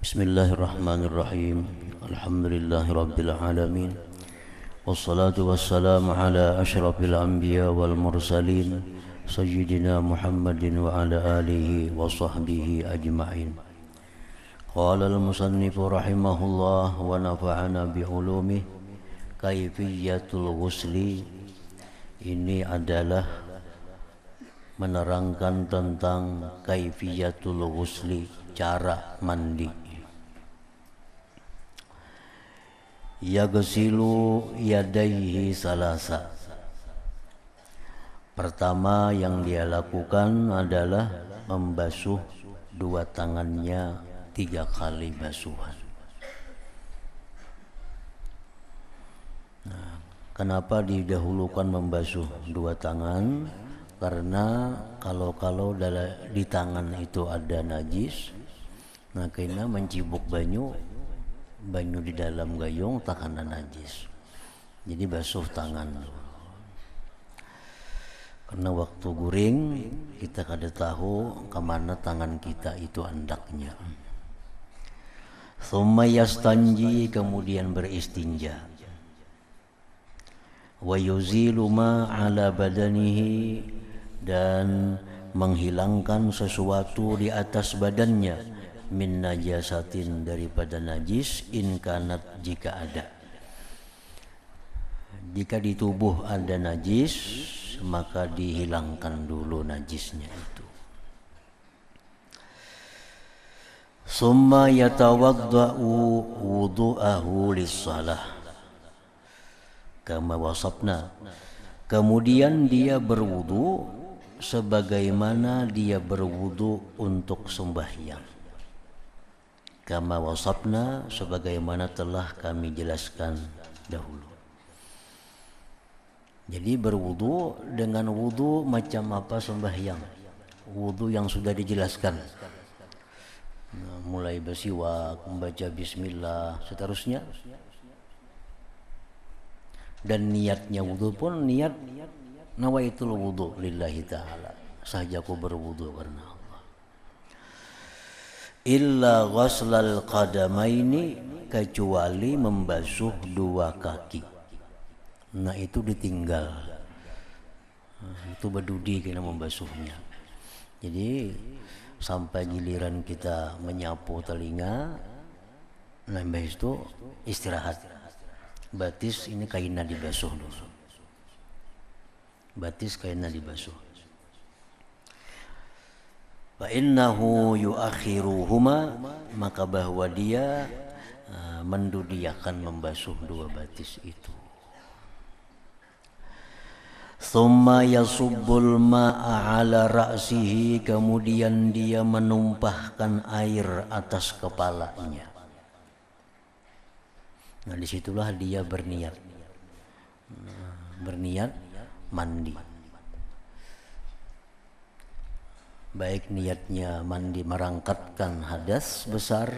Bismillahirrahmanirrahim. Alhamdulillahirabbil alamin. Wassalatu wassalamu ala asyrafil anbiya wal mursalin sayyidina Muhammadin wa ala alihi wa sahbihi ajma'in. Qala al-musannifu rahimahullah wa nafa'ana bi ulumihi. Kaifiyatul ghusli, ini adalah menerangkan tentang kaifiyatul ghusli, cara mandi. Yaghsilu yadaihi salasa. Pertama yang dia lakukan adalah membasuh dua tangannya 3 kali basuhan. Nah, kenapa didahulukan membasuh dua tangan? Karena kalau di tangan itu ada najis, nah kena mencibuk banyu di dalam gayung takana najis. Jadi basuh tangan. Karena waktu guring kita kada tahu kemana tangan kita itu andaknya. Tsumma yastanji, kemudian beristinja. Wa yuzilu ma ala badanihi, dan menghilangkan sesuatu di atas badannya, min najasatin, daripada najis, in kanat, jika ada. Jika di tubuh ada najis, maka dihilangkan dulu najisnya itu. Summa yatawadda'u wudu'ahu lis-shalah kama wasabna. Kemudian dia berwudu sebagaimana dia berwudu untuk sembahyang. Kama wasabna, sebagaimana telah kami jelaskan dahulu. Jadi berwudu dengan wudu macam apa sembahyang, wudu yang sudah dijelaskan. Nah, mulai bersiwak, membaca bismillah, seterusnya. Dan niatnya wudu pun niat nawaitul wudu lillahi ta'ala, sahajaku berwudu karena illa ghuslal qadamaini, kecuali membasuh dua kaki. Nah itu ditinggal, itu berdudi kena membasuhnya. Jadi sampai giliran kita menyapu telinga, nah habis itu istirahat. Batis ini kainnya dibasuh dulu, batis kainnya dibasuh. Fa innahu yuakhiruhuma, maka bahwa dia mendudiakan membasuh dua batis itu. Tsumma yasubbul ma'a ala ra'sihi, kemudian dia menumpahkan air atas kepalanya. Nah disitulah dia berniat mandi. Baik niatnya mandi merangkatkan hadas besar,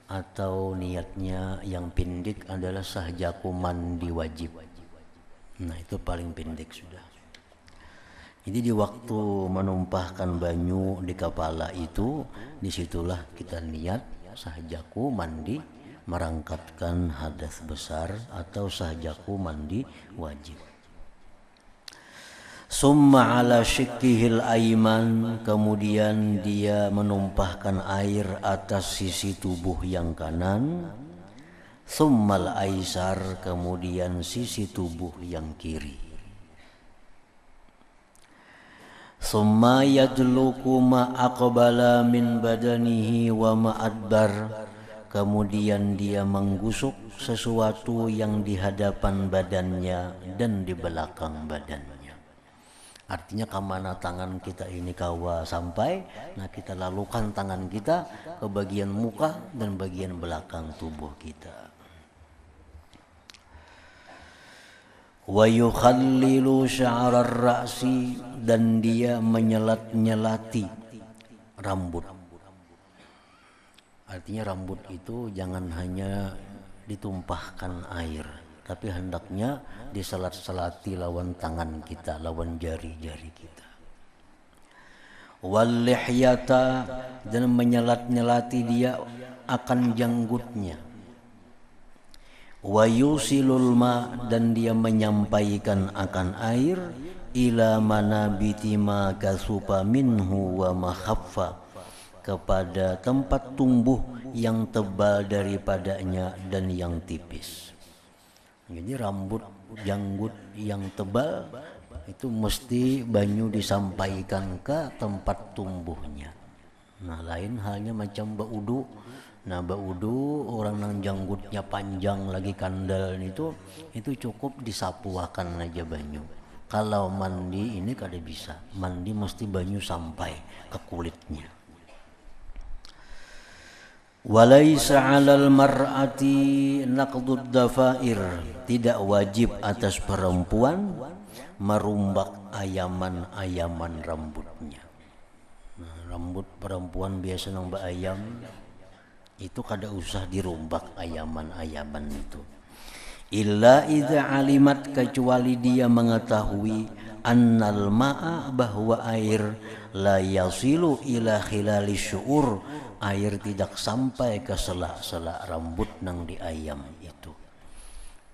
atau niatnya yang pindik adalah sahjaku mandi wajib. Nah itu paling pindik sudah. Jadi di waktu menumpahkan banyu di kepala itu, disitulah kita niat sahjaku mandi merangkatkan hadas besar atau sahjaku mandi wajib. Summa ala shikkihil aiman, kemudian dia menumpahkan air atas sisi tubuh yang kanan. Summal aisar, kemudian sisi tubuh yang kiri. Summa yadluku ma aqbala min badanihi wa ma adbar, kemudian dia menggusuk sesuatu yang di hadapan badannya dan di belakang badannya. Artinya kemana tangan kita ini kawa sampai, nah kita lalukan tangan kita ke bagian muka dan bagian belakang tubuh kita. Wa yukhallilu sya'rar ra'si, dan dia menyelat-nyelati rambut. Artinya rambut itu jangan hanya ditumpahkan air, tapi hendaknya diselat-selati lawan tangan kita, lawan jari-jari kita. Wal lihyata, dan menyelat-nyelati dia akan janggutnya. Wa yusilul ma, dan dia menyampaikan akan air, ila manabiti ma kasupa minhu wa ma khaffa, kepada tempat tumbuh yang tebal daripadanya dan yang tipis. Jadi rambut janggut yang tebal itu mesti banyu disampaikan ke tempat tumbuhnya. Nah, lain halnya macam baudu. Nah, baudu orang nang janggutnya panjang lagi kandal itu cukup disapuakan aja banyu. Kalau mandi ini kada bisa. Mandi mesti banyu sampai ke kulitnya. Walaisa 'alal mar'ati naqdud dafair, tidak wajib atas perempuan merumbak ayaman-ayaman rambutnya. Nah, rambut perempuan biasa nang ayam itu kada usah dirumbak ayaman-ayaman itu. Illa idza alimat, kecuali dia mengetahui annal ma'a, bahwa air la yasilu ila khilali syu'ur, air tidak sampai ke sela-sela rambut nang di ayam itu.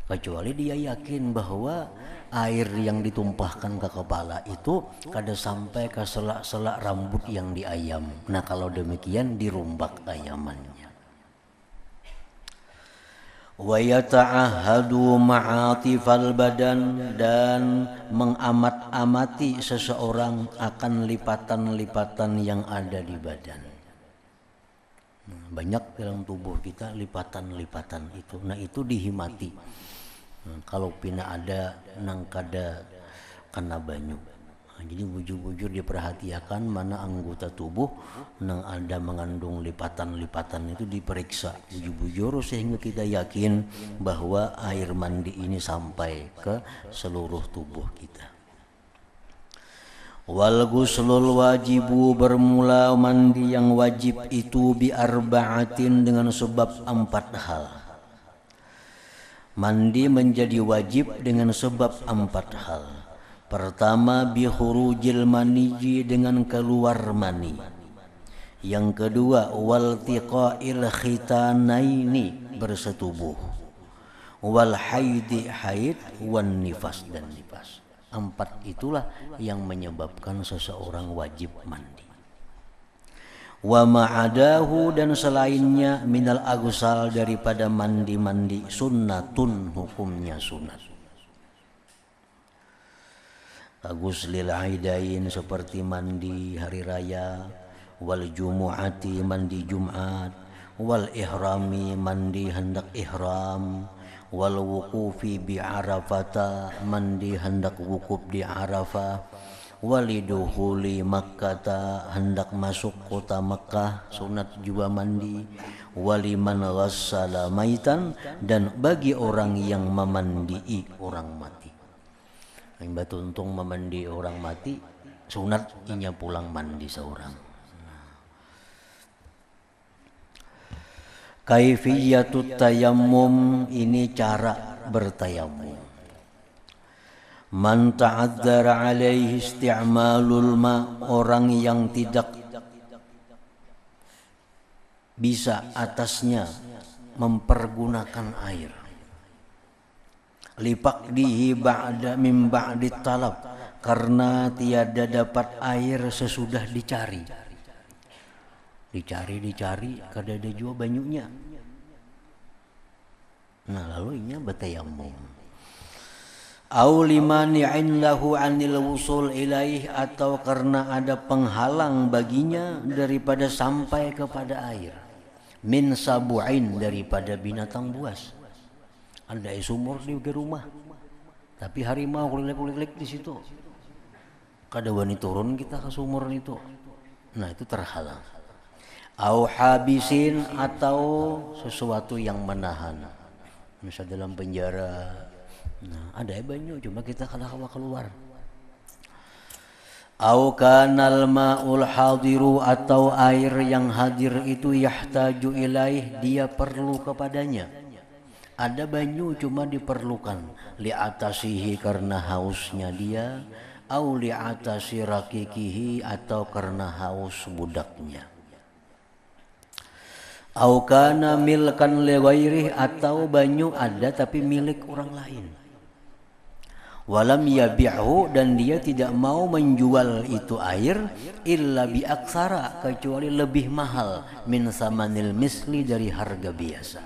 Kecuali dia yakin bahwa air yang ditumpahkan ke kepala itu kada sampai ke sela-sela rambut yang di ayam. Nah, kalau demikian dirumbak ayamannya. Wa yata'ahadu ma'atifal badan, dan mengamat-amati seseorang akan lipatan-lipatan yang ada di badan. Banyak dalam tubuh kita lipatan-lipatan itu. Nah, itu dihimati. Kalau pina ada nang kada kena banyu. Jadi bujur-bujur diperhatikan mana anggota tubuh nang ada mengandung lipatan-lipatan itu diperiksa bujur-bujur sehingga kita yakin bahwa air mandi ini sampai ke seluruh tubuh kita. Wal ghuslul wajibu, bermula mandi yang wajib itu bi arba'atin, dengan sebab 4 hal. Mandi menjadi wajib dengan sebab 4 hal. Pertama, bi khurujil maniji, dengan keluar mani. Yang kedua, wal tiqa'il khitanaini, bersetubuh. Wal haidi, haid, wan nifas, dan nifas. 4 itulah yang menyebabkan seseorang wajib mandi. Wa ma'adahu, dan selainnya minal agusal, daripada mandi-mandi, sunnatun, hukumnya sunat. Aguslil aidain, seperti mandi hari raya, wal jumu'ati, mandi Jumat, wal ihrami, mandi hendak ihram, wal wuqufi bi Arafata, mandi hendak wukuf di Arafah, waliduhuli Makkata, hendak masuk kota Makkah, sunat juga mandi, waliman ghassala maitan, dan bagi orang yang memandii orang mati. Yang batuntung memandi orang mati, sunat inya pulang mandi seorang. Kaifiyatut tayammum, ini cara bertayamum. Man ta'adzara alaihi isti'malul ma, orang yang tidak bisa atasnya mempergunakan air. Lipaqdihi ba'da min ba'di talab, karena tiada dapat air sesudah dicari. Dicari kada ada juga banyunya. Nah, lalu inya bertayamum. Au limani'in lahu 'anil wusul ilaih, atau karena ada penghalang baginya daripada sampai kepada air. Min sabu'in, daripada binatang buas. Ada sumur di rumah, tapi harimau kulik-kulik di situ. Kada wani turun kita ke sumur itu. Nah, itu terhalang. Au habisin, atau sesuatu yang menahan. Misal dalam penjara, nah ada banyu cuma kita kada keluar. Au kanal ma'ul hadiru, atau air yang hadir itu yahtaju ilaih, dia perlu kepadanya. Ada banyu cuma diperlukan li'atasihi, karena hausnya dia, au li'atasi rakikihi, atau karena haus budaknya. Au kana milkan li ghairihi, atau banyu ada tapi milik orang lain. Walam yabi'hu, dan dia tidak mau menjual itu air illa bi aksara, kecuali lebih mahal min samanil misli, dari harga biasa.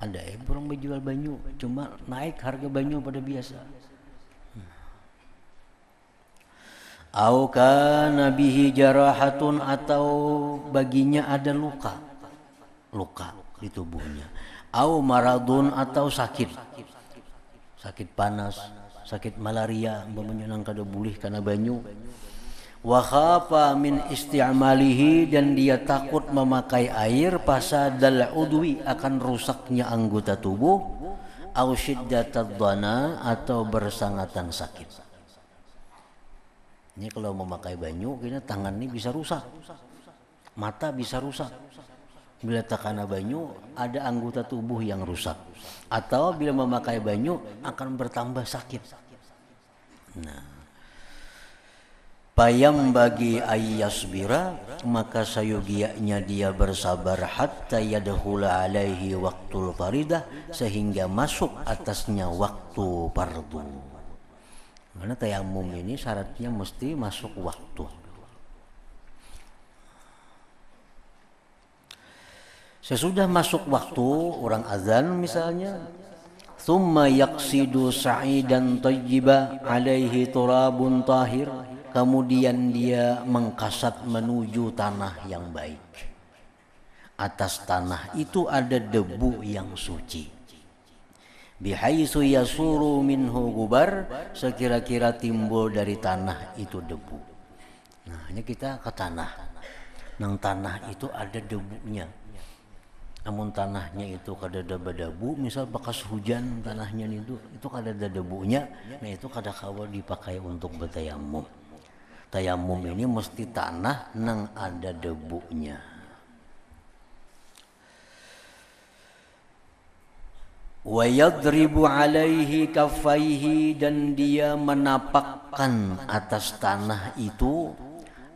Ada orang menjual banyu cuma naik harga banyu pada biasa. Au kana bihi jarahatun, atau baginya ada luka di tubuhnya. Au maradun, atau sakit panas, sakit malaria, umpamanya nang kada boleh karena banyu. Wa khafa min isti'malihi, dan dia takut memakai air fasadal udwi, akan rusaknya anggota tubuh. Au syiddatad dhana, atau bersangatan sakit. Ini kalau memakai banyu, kira tangan ini bisa rusak, mata bisa rusak. Bila terkena banyu, ada anggota tubuh yang rusak. Atau bila memakai banyu akan bertambah sakit. Nah, payam bagi ayyasbira, maka sayugianya dia bersabar hatta yadkhula alaihi waktul faridah, sehingga masuk atasnya waktu fardu. Karena tayamum ini syaratnya mesti masuk waktu. Sesudah masuk waktu, orang azan misalnya, thumma yaqsidu sa'idan tayyiba alaihi turabun tahir, kemudian dia mengkasat menuju tanah yang baik. Atas tanah itu ada debu yang suci. Bihaitsu yasuru minhu gubar, sekira-kira timbul dari tanah itu debu. Nah, ini kita ke tanah. Nang tanah itu ada debunya. Namun tanahnya itu kada ada debu, misal bekas hujan tanahnya itu kada ada debunya, nah itu kada kawa dipakai untuk bertayamum. Tayamum ini mesti tanah nang ada debunya. Wa yadribu alaihi kaffaihi, dan dia menapakkan atas tanah itu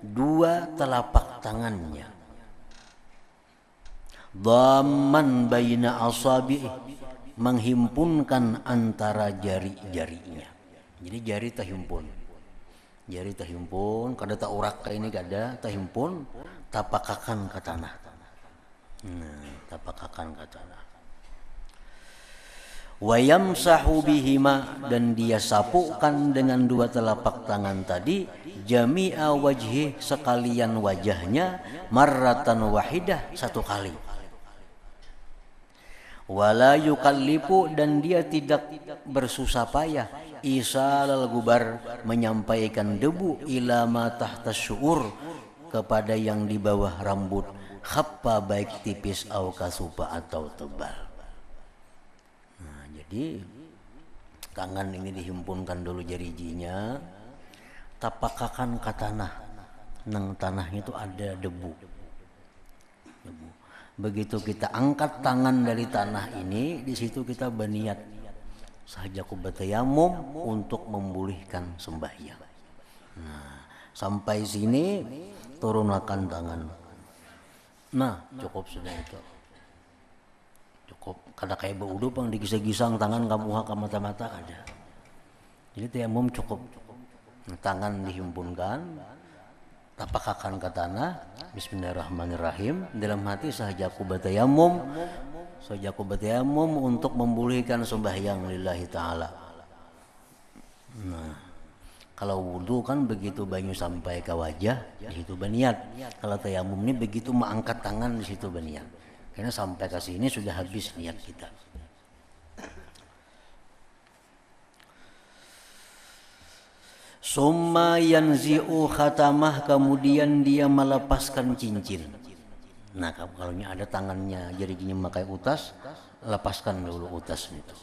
dua telapak tangannya. Dhamman baina asabi'i, menghimpunkan antara jari-jarinya. Jadi jari tahimpun, kada tak urak ka ini kada tahimpun, tapakakan ke tanah. Tapakakan ke tanah. Wa yamsahu bihima, dan dia sapukan dengan dua telapak tangan tadi jami'a wajhi, sekalian wajahnya, marratan wahidah, satu kali. Wala yukallifu, dan dia tidak bersusah payah isal gubar, menyampaikan debu ila ma tahta syu'ur, kepada yang di bawah rambut, khaffa, baik tipis, au kasupa, atau tebal. Jadi tangan ini dihimpunkan dulu jari-jarinya, tapakakan ke tanah. Nang tanahnya itu ada debu. Begitu kita angkat tangan dari tanah ini, di situ kita berniat sahajaku bertayamum untuk memulihkan sembahyang. Nah, sampai sini turunkan tangan. Nah, cukup sudah itu. Cukup, kada kayak berwudu pang digisang-gisang tangan kamu ke mata-mata kada. Jadi tayamum cukup. Tangan dihimpunkan, tapakakan ke tanah, bismillahirrahmanirrahim, dalam hati sahajaku bertayamum untuk memulihkan sembahyang lillahi ta'ala. Nah, kalau wudu kan begitu banyu sampai ke wajah, di situ berniat. Kalau tayamum ini begitu mengangkat tangan, di situ berniat. Karena sampai ke sini sudah habis niat kita. Summa yanzi'u khatamah, kemudian dia melepaskan cincin. Nah, kalau ada tangannya jari-jarinya memakai utas, lepaskan dulu utasnya itu.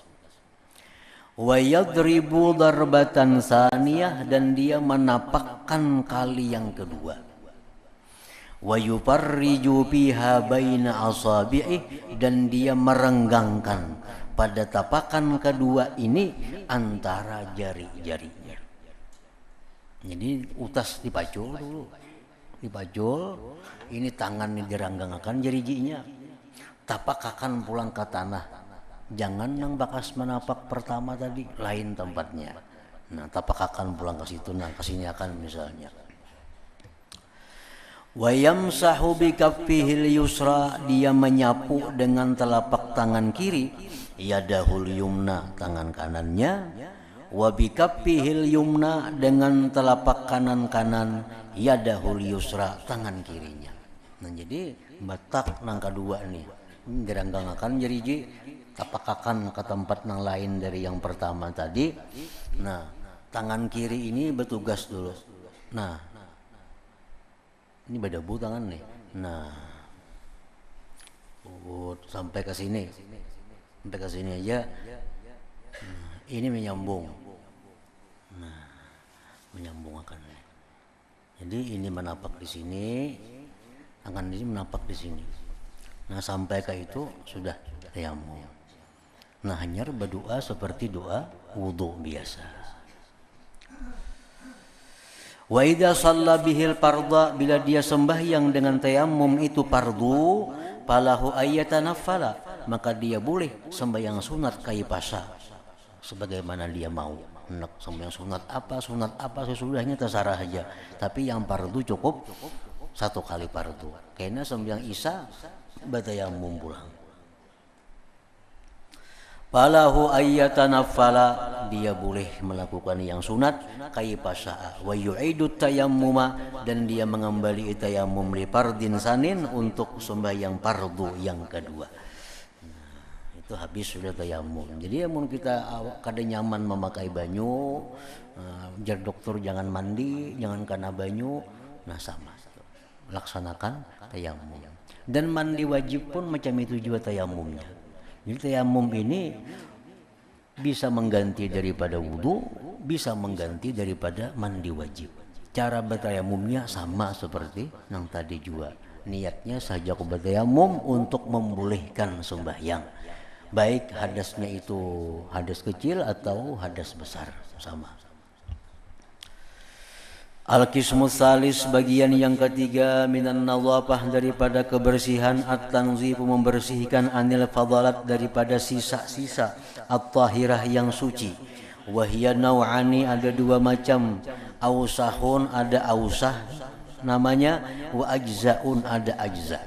Wa yadribu darbatan saniyah, dan dia menapakkan kali yang kedua. Wa yufarriju biha baina asabi'i, dan dia merenggangkan pada tapakan kedua ini antara jari-jarinya. Jadi utas dipacul dulu, dipajul, ini tangan ini diranggangakan jerijinya, tapakakan pulang ke tanah, jangan nang bakas menapak pertama tadi, lain tempatnya. Nah, tapakakan pulang ke situ, nang kesini akan misalnya. Wa yamsahu bi kaffihil yusra, dia menyapu dengan telapak tangan kiri, yadahul yumna, tangan kanannya, wa bi kaffihil yumna, dengan telapak kanan yadahul yusra, tangan kirinya. Nah, jadi batak nang kedua nih, diranggangakan jeriji, tapakakan ke tempat nang lain dari yang pertama tadi. Nah, tangan kiri ini bertugas dulu. Nah, ini berdebu tangan nih. Nah, sampai ke sini aja. Ini menyambung. Nah, menyambung akan. Jadi ini menapak di sini, tangan ini menapak di sini. Nah, sampai ke itu sudah tayamum. Nah, hanya berdoa seperti doa wudu biasa. Wa idza shalla bihil fardha, bila dia sembahyang dengan tayamum itu fardu, falahu ayyatanaffala, maka dia boleh sembahyang sunat kaipasa sebagaimana dia mau. Nak sembahyang sunat apa sesudahnya terserah aja, tapi yang fardu cukup satu kali fardu. Karena sembahyang isya batayamum pulang. Falahu ayyatanaffala, dia boleh melakukan yang sunat kaipasa, wa yu'idu tayammuma, dan dia mengembali tayammum li fardin sanin, untuk sembahyang fardu yang kedua. Nah, itu habis sudah tayammum. Jadi mun kita kada nyaman memakai banyu, jar dokter jangan mandi, jangan kena banyu, nah sama, laksanakan tayammum. Dan mandi wajib pun macam itu juga tayamumnya. Jadi tayamum ini bisa mengganti daripada wudu, bisa mengganti daripada mandi wajib. Cara bertayamumnya sama seperti yang tadi juga. Niatnya saja bertayamum untuk membolehkan sembahyang. Baik hadasnya itu hadas kecil atau hadas besar, sama. Al-qismus salis, bagian yang ketiga, minan nadhafah, daripada kebersihan, at-tanzifu, membersihkan, anil fadalat, daripada sisa-sisa, at-tahirah, yang suci. Wahya naw'ani, ada dua macam, ausahun, ada ausah namanya, wa ajzaun, ada ajza.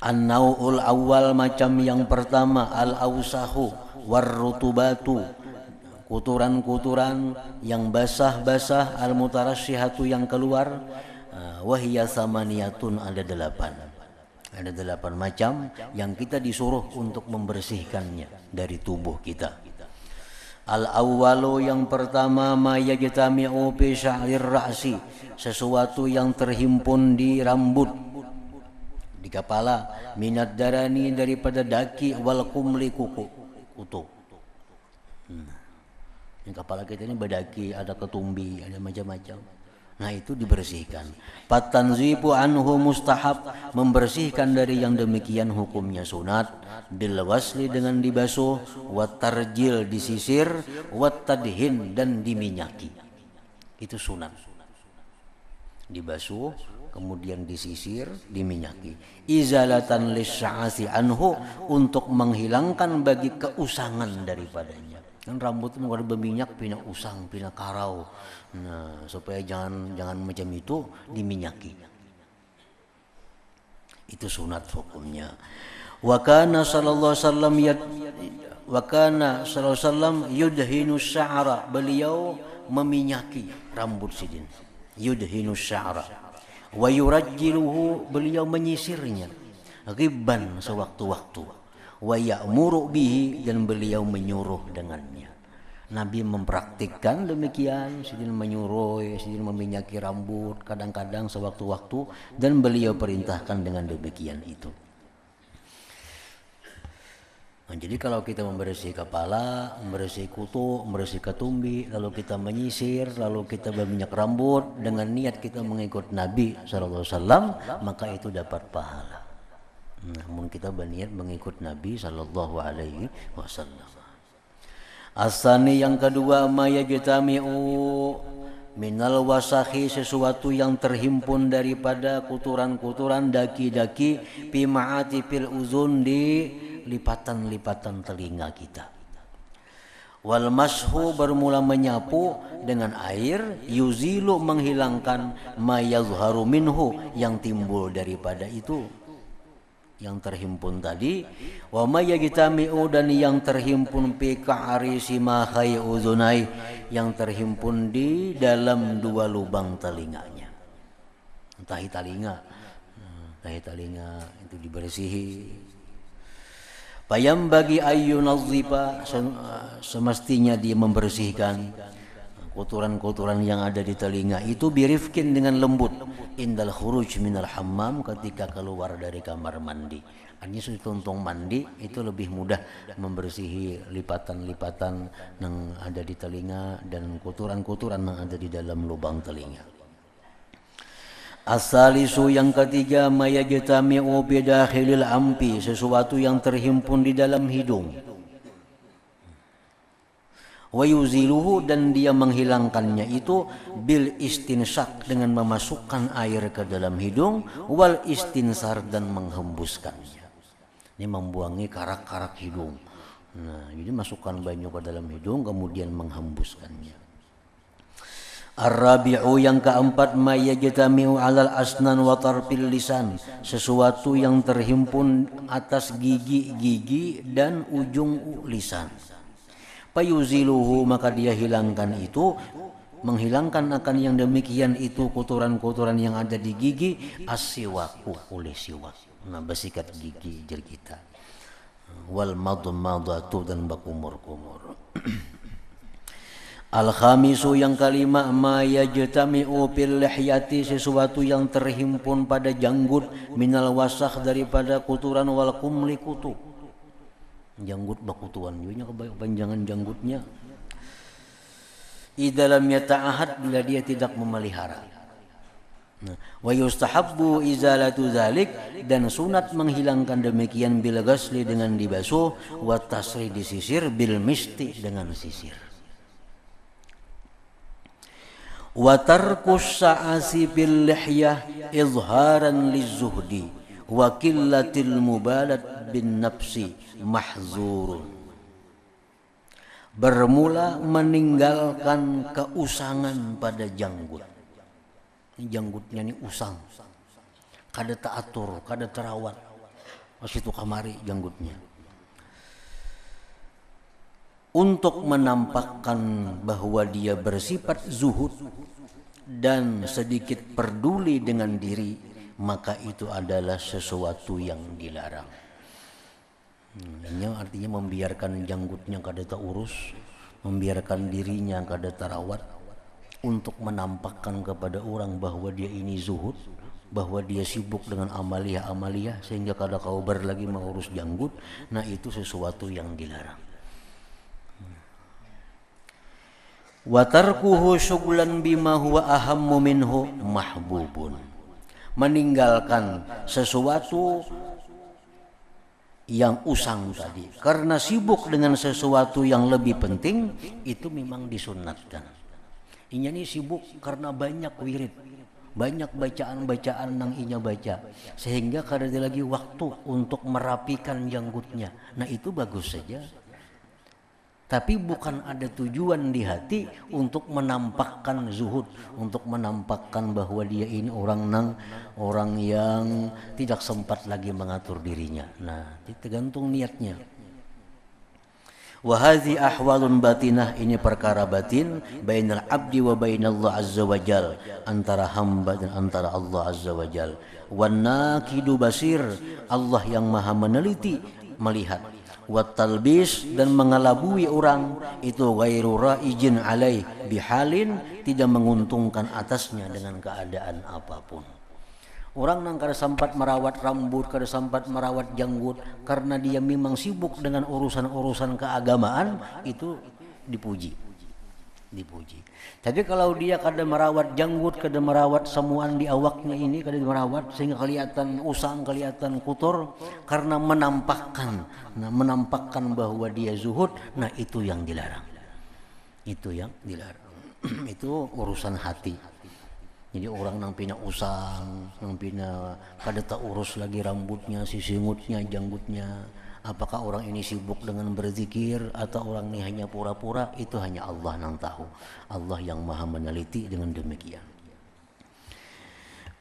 An-naw'ul awal, macam yang pertama, al-ausahu war-rutubatu, kuturan-kuturan yang basah-basah, al-mutarasyihatu, yang keluar, wahya samaniyatun, ada delapan macam yang kita disuruh untuk membersihkannya dari tubuh kita. Al-awwalu, yang pertama, ma yajtami'u fi sya'rir ra'si, sesuatu yang terhimpun di rambut, di kepala, minad darani, daripada daki, wal kumli, kuku, kutu. Yang kepala kita ini badaki, ada ketumbi, ada macam-macam. Nah, itu dibersihkan. Fatanzifu anhu mustahab, membersihkan dari yang demikian hukumnya sunat. Bil wasli, dengan dibasuh, wat tarjil, disisir, wat tadhin, dan diminyaki. Itu sunat. Dibasuh, kemudian disisir, diminyaki. Izalatan lisya'asi anhu, untuk menghilangkan bagi keusangan daripadanya. Kan rambut itu kalau berminyak pina usang, pina karau. Nah, supaya jangan macam itu, diminyaki. Itu sunat hukumnya. Wa kana sallallahu alaihi wasallam yudhinu sya'ra, beliau meminyaki rambut sidin. Yudhinu sya'ra. Wa yurajjiluhu, beliau menyisirnya. Ghibban, sewaktu-waktu. Wa ya'muru bihi, dan beliau menyuruh dengannya. Nabi mempraktikkan demikian, sidin menyuruh, sidin meminyaki rambut kadang-kadang sewaktu-waktu, dan beliau perintahkan dengan demikian itu. Nah, jadi kalau kita membersih kepala, membersih kutu, membersih ketumbi, lalu kita menyisir, lalu kita berminyak rambut dengan niat kita mengikut Nabi SAW, maka itu dapat pahala. Namun kita berniat mengikut Nabi sallallahu alaihi wasallam. Asani, yang kedua, ma yajtami'u minal wasakhi sesuatu yang terhimpun daripada kotoran-kotoran daki-daki, pimaati fil uzun di lipatan-lipatan telinga kita. Wal mashu bermula menyapu dengan air, yuzilu menghilangkan ma yazharu minhu yang timbul daripada itu, yang terhimpun tadi. Wa ma yajtami'u dan yang terhimpun fi ka'arisi ma khai uzunai, yang terhimpun di dalam dua lubang telinganya. Tahi telinga itu dibersihi. Bayam bagi ayyunazziba, semestinya dia membersihkan kotoran-kotoran yang ada di telinga itu birifkin dengan lembut, indal khuruj minal hammam, ketika keluar dari kamar mandi. Artinya tuntung mandi itu lebih mudah membersihi lipatan-lipatan yang ada di telinga dan kotoran-kotoran yang ada di dalam lubang telinga. Asalisu yang ketiga, mayajtami'u bidakhilil ampi, sesuatu yang terhimpun di dalam hidung. Wa yuziluhu dan dia menghilangkannya itu bil istinsyak dengan memasukkan air ke dalam hidung, wal istinsar dan menghembuskannya. Ini membuangi karak-karak hidung. Nah, jadi masukkan banyu ke dalam hidung kemudian menghembuskannya. Ar-rabi'u yang keempat, ma yajtami'u 'alal asnan wa tarfil lisan, sesuatu yang terhimpun atas gigi-gigi dan ujung lisan. Payuziluhu maka dia hilangkan itu, menghilangkan akan yang demikian itu kotoran-kotoran yang ada di gigi, as-siwaku oleh siwak. Nah, bersikat gigi jari kita. Wal madmadatu dan bakumur-kumur. Al-khamisu yang kelima, ma yajtami'u fil lihyati, sesuatu yang terhimpun pada janggut, minal wasakh daripada kotoran, wal kumli kutu. Janggut bakutuan juga kepanjangan janggutnya. Idalam yata'ahad, bila dia tidak memelihara. Wa yustahabbu izalatu zalik, dan sunat menghilangkan demikian bil ghasli dengan dibasuh, wa tasri disisir, bil misti dengan sisir. Wa tarkus sa'asi bil lihyah izharan lizuhdi wa qillatil mubalat bin nafsi mahzurun. Bermula meninggalkan keusangan pada janggut. Ini janggutnya ini usang, kada taatur, kada terawat, masih itu kamari janggutnya. Untuk menampakkan bahwa dia bersifat zuhud dan sedikit peduli dengan diri, maka itu adalah sesuatu yang dilarang. Dan artinya membiarkan janggutnya kada terurus, membiarkan dirinya kada terawat, untuk menampakkan kepada orang bahwa dia ini zuhud, bahwa dia sibuk dengan amaliyah-amaliyah sehingga kada kaubar lagi mengurus janggut. Nah, itu sesuatu yang dilarang. Wa tarkuhu syughlan bima huwa ahammu minhu mahbubun. Meninggalkan sesuatu yang usang tadi karena sibuk dengan sesuatu yang lebih penting, itu memang disunnatkan. Inya ini sibuk karena banyak wirid, banyak bacaan-bacaan yang inya baca, sehingga kada ada lagi waktu untuk merapikan janggutnya. Nah, itu bagus saja. Tapi bukan ada tujuan di hati untuk menampakkan zuhud, untuk menampakkan bahwa dia ini orang yang tidak sempat lagi mengatur dirinya. Nah, tergantung niatnya. Wa hadhi ahwalun batinah, ini perkara batin, bainal abdi wa bainallah azza wajal, antara hamba dan antara Allah azza wajal. Wan naqidu basir, Allah yang maha meneliti, melihat. Wat talbis, dan mengelabui orang itu ghairu raijin alaih bihalin, tidak menguntungkan atasnya dengan keadaan apapun. Orang yang kada sempat merawat rambut, kada sempat merawat janggut karena dia memang sibuk dengan urusan-urusan keagamaan, itu dipuji. Tapi kalau dia kada merawat janggut, kada merawat semuan di awaknya ini, kada merawat sehingga kelihatan usang, kelihatan kotor karena menampakkan bahwa dia zuhud, nah itu yang dilarang. Itu yang dilarang. itu urusan hati. Jadi orang nang pina usang, nang pina kada tak urus lagi rambutnya, sisingutnya, janggutnya. Apakah orang ini sibuk dengan berzikir atau orang ini hanya pura-pura, itu hanya Allah nang tahu. Allah yang maha meneliti dengan demikian.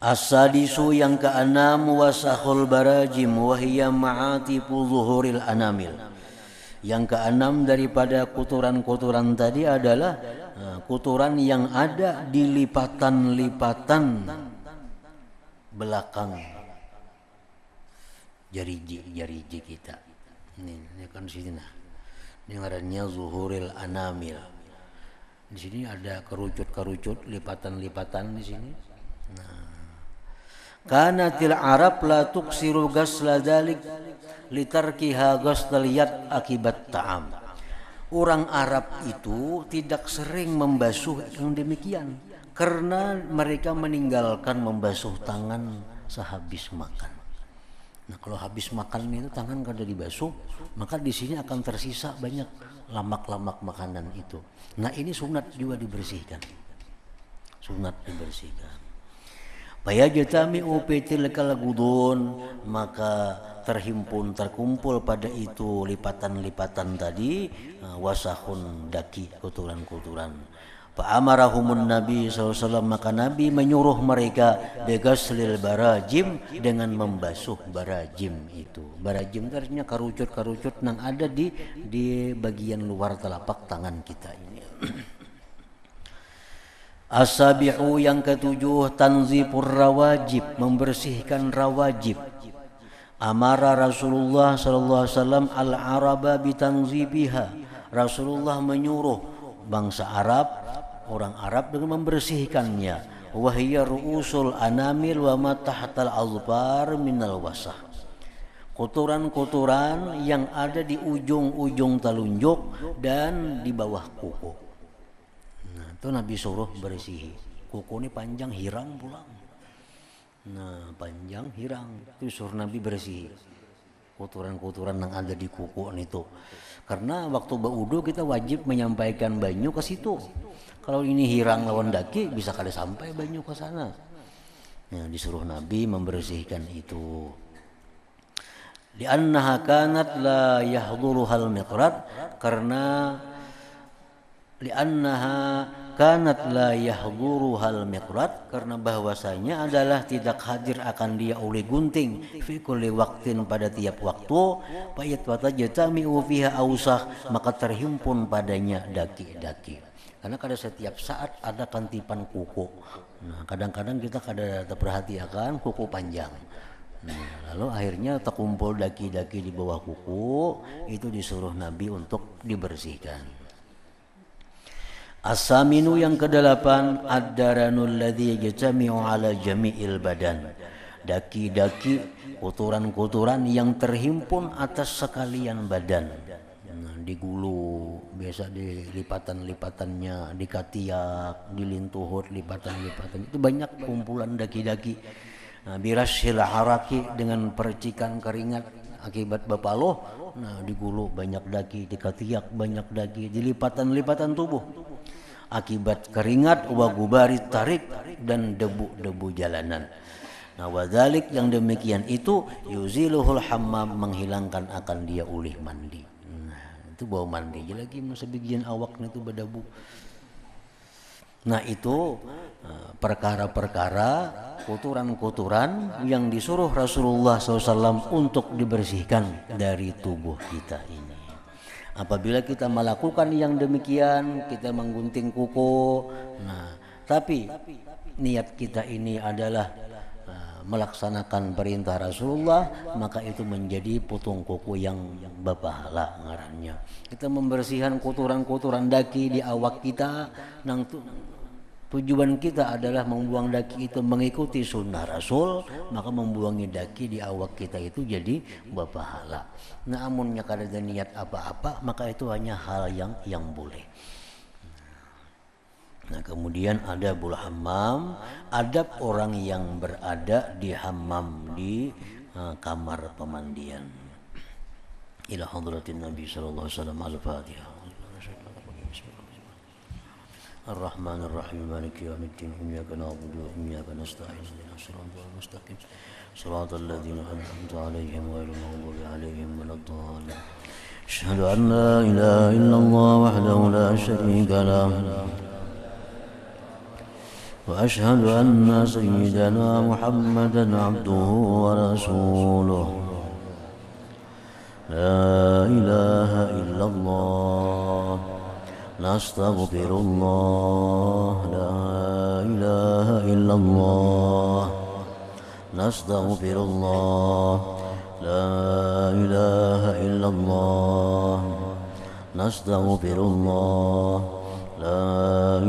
As-sadisu yang keenam wasahul barajim wahiyya ma'atifu zuhuril anamil. Yang keenam daripada kotoran-kotoran tadi adalah kotoran yang ada di lipatan-lipatan belakang jari-jari kita. Ini kan di sini nah. Ini ngarannya zuhuril anamil. Di sini ada kerucut-kerucut, lipatan-lipatan di sini. Nah, kanatil Arab la tuksiru ghasla dzalik litarkiha ghaslal yad akibat ta'am. Orang Arab itu tidak sering membasuh yang demikian karena mereka meninggalkan membasuh tangan sehabis makan. Nah, kalau habis makan itu tangan kada dibasuh, maka di sini akan tersisa banyak lamak-lamak makanan itu. Nah, ini sunat juga dibersihkan. Sunat dibersihkan. Fayajtami'u fi tilkal gudun, maka terkumpul pada itu lipatan-lipatan tadi, wasahun daki, kotoran-kotoran. Fa amarahumun Nabi SAW, maka Nabi menyuruh mereka bigaslil barajim, dengan membasuh barajim itu. Barajim itu artinya karucut-karucut yang ada di bagian luar telapak tangan kita ini. As-sabi'u yang ketujuh tanzifur rawajib, membersihkan rawajib. Amara Rasulullah sallallahu alaihi wasallam al-araba bitanzibiha. Rasulullah menyuruh bangsa Arab, orang Arab dengan membersihkannya. Wa hiya ru'usul anamil wa ma tahtal azfar minal wasah. Kotoran-kotoran yang ada di ujung-ujung telunjuk dan di bawah kuku. Itu Nabi suruh bersihi. Kuku ini panjang hirang pulang. Nah, panjang hirang. Itu suruh Nabi bersihi kotoran-kotoran yang ada di kuku itu. Karena waktu berwudu kita wajib menyampaikan banyu ke situ. Kalau ini hirang lawan daki bisa kada sampai banyu ke sana. Nah, disuruh Nabi membersihkan itu. Li'annaha kanat la yahduruhal miqrat, karena li'annaha kanat la yahduruhal miqrat, karena bahwasanya adalah tidak hadir akan dia oleh gunting fi kulli waqtin, pada tiap waktu. Fayat watajtami'u fiha ausah, maka terhimpun padanya daki-daki. Karena kada setiap saat ada kantipan kuku. Nah, kadang-kadang kita kada terperhatikan kuku panjang. Nah, lalu akhirnya terkumpul daki-daki di bawah kuku, itu disuruh Nabi untuk dibersihkan. As-saminu yang kedelapan ad-daranul ladzi yajtami'u ala jami'il badan. Daki-daki, kotoran-kotoran yang terhimpun atas sekalian badan. Nah, di gulu, biasa di lipatan-lipatannya, di katiak, di lintuhut, lipatan-lipatan. Itu banyak kumpulan daki-daki. Nah, birasyil haraki, dengan percikan keringat akibat bapaloh. Nah, di gulu banyak daki, di katiak banyak daki, di lipatan-lipatan tubuh akibat keringat, wa gubarit tarik, dan debu-debu jalanan. Nah, wadzalik, yang demikian itu yuziluhul hammam, menghilangkan akan dia ulih mandi. Nah, itu bau mandi lagi sebagian awaknya itu berdebu. Nah, itu perkara-perkara kotoran-kotoran yang disuruh Rasulullah SAW untuk dibersihkan dari tubuh kita ini. Apabila kita melakukan yang demikian, kita menggunting kuku, nah, tapi niat kita ini adalah melaksanakan perintah Rasulullah, maka itu menjadi putung kuku yang berpahala ngarannya. Kita membersihkan kotoran-kotoran daki di awak kita, nang tujuan kita adalah membuang daki itu mengikuti sunnah Rasul, maka membuangi daki di awak kita itu jadi berpahala. Nah, amunnya kada ada niat apa-apa, maka itu hanya hal yang boleh. Nah, kemudian ada bul hammam, adab orang yang berada di hammam, di kamar pemandian. Ila hadratin Nabi sallallahu alaihi wasallam. Al-Fatihah. الرحمن الرحيم مالك يوم الدين إياك نعبد وإياك نستعين اهدنا الصراط المستقيم صراط الذين أنعمت عليهم غير المغضوب عليهم ولا الضالين أشهد أن لا إله إلا الله وحده لا شريك له وأشهد أن سيدنا محمدا عبده ورسوله لا إله إلا الله نستغفر الله لا إله إلا الله نستغفر الله لا إله إلا الله نستغفر الله لا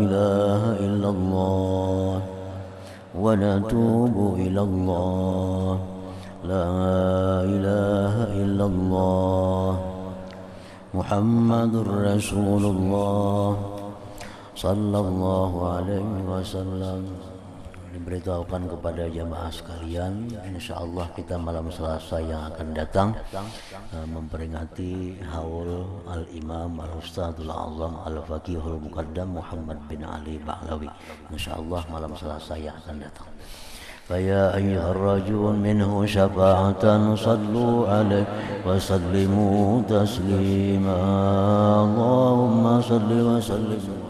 إله إلا الله ونتوب إلى الله لا إله إلا الله محمد رسول الله صلى الله عليه وسلم. Diberitahukan kepada jamaah sekalian, insyaallah kita malam Selasa yang akan datang memperingati haul al-Imam al-Ustadzul Azam al-Faqihul Muqaddam Muhammad bin Ali Ba'lawi. Insyaallah malam Selasa yang akan datang. فيا أيها الرجل منه شفاعة صلوا عليه وسلموا تسليما اللهم صل وسلم